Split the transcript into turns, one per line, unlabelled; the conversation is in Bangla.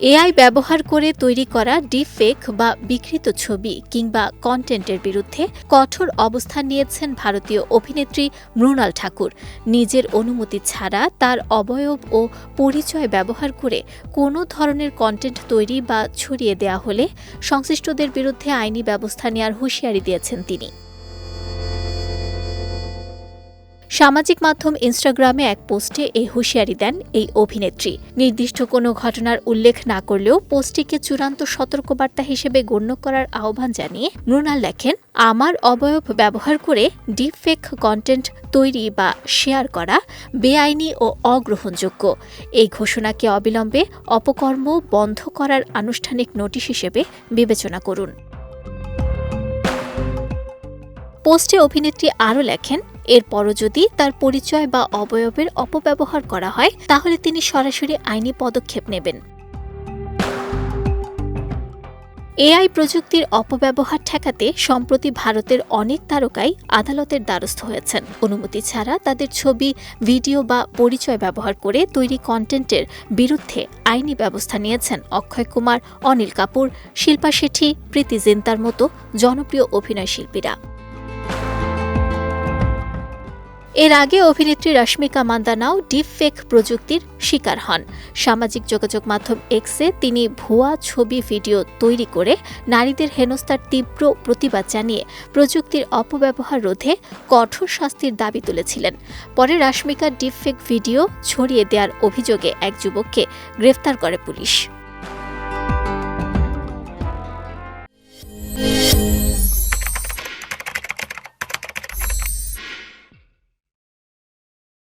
এআই ব্যবহার করে তৈরি করা ডিপফেক বা বিকৃত ছবি কিংবা কন্টেন্টের বিরুদ্ধে কঠোর অবস্থান নিয়েছেন ভারতীয় অভিনেত্রী মৃণাল ঠাকুর। নিজের অনুমতি ছাড়া তার অবয়ব ও পরিচয় ব্যবহার করে কোনো ধরনের কন্টেন্ট তৈরি বা ছড়িয়ে দেওয়া হলে সংশ্লিষ্টদের বিরুদ্ধে আইনি ব্যবস্থা নেওয়ার হুঁশিয়ারি দিয়েছেন তিনি। সামাজিক মাধ্যম ইনস্টাগ্রামে এক পোস্টে এই হুঁশিয়ারি দেন এই অভিনেত্রী। নির্দিষ্ট কোনো ঘটনার উল্লেখ না করলেও পোস্টটিকে চূড়ান্ত সতর্কবার্তা হিসেবে গণ্য করার আহ্বান জানিয়ে মৃণাল লেখেন, আমার অবয়ব ব্যবহার করে ডিপফেক কন্টেন্ট তৈরি বা শেয়ার করা বেআইনি ও অগ্রহণযোগ্য। এই ঘোষণাকে অবিলম্বে অপকর্ম বন্ধ করার আনুষ্ঠানিক নোটিশ হিসেবে বিবেচনা করুন। পোস্টে অভিনেত্রী আরও লেখেন, এরপরও যদি তার পরিচয় বা অবয়বের অপব্যবহার করা হয় তাহলে তিনি সরাসরি আইনি পদক্ষেপ নেবেন। এআই প্রযুক্তির অপব্যবহার ঠেকাতে সম্প্রতি ভারতের অনেক তারকাই আদালতের দ্বারস্থ হয়েছেন। অনুমতি ছাড়া তাদের ছবি, ভিডিও বা পরিচয় ব্যবহার করে তৈরি কন্টেন্টের বিরুদ্ধে আইনি ব্যবস্থা নিয়েছেন অক্ষয় কুমার, অনিল কাপুর, শিল্পা শেঠি, প্রীতি জিন্তার মতো জনপ্রিয় অভিনয় শিল্পীরা। এর আগে অভিনেত্রী রশ্মিকা মান্দানাও ডিপফেক প্রযুক্তির শিকার হন। সামাজিক যোগাযোগ মাধ্যম এক্সে তিনি ভুয়া ছবি, ভিডিও তৈরি করে নারীদের হেনস্থার তীব্র প্রতিবাদ জানিয়ে প্রযুক্তির অপব্যবহার রোধে কঠোর শাস্তির দাবি তুলেছিলেন। পরে রশ্মিকার ডিপফেক ভিডিও ছড়িয়ে দেওয়ার অভিযোগে এক যুবককে গ্রেফতার করে পুলিশ।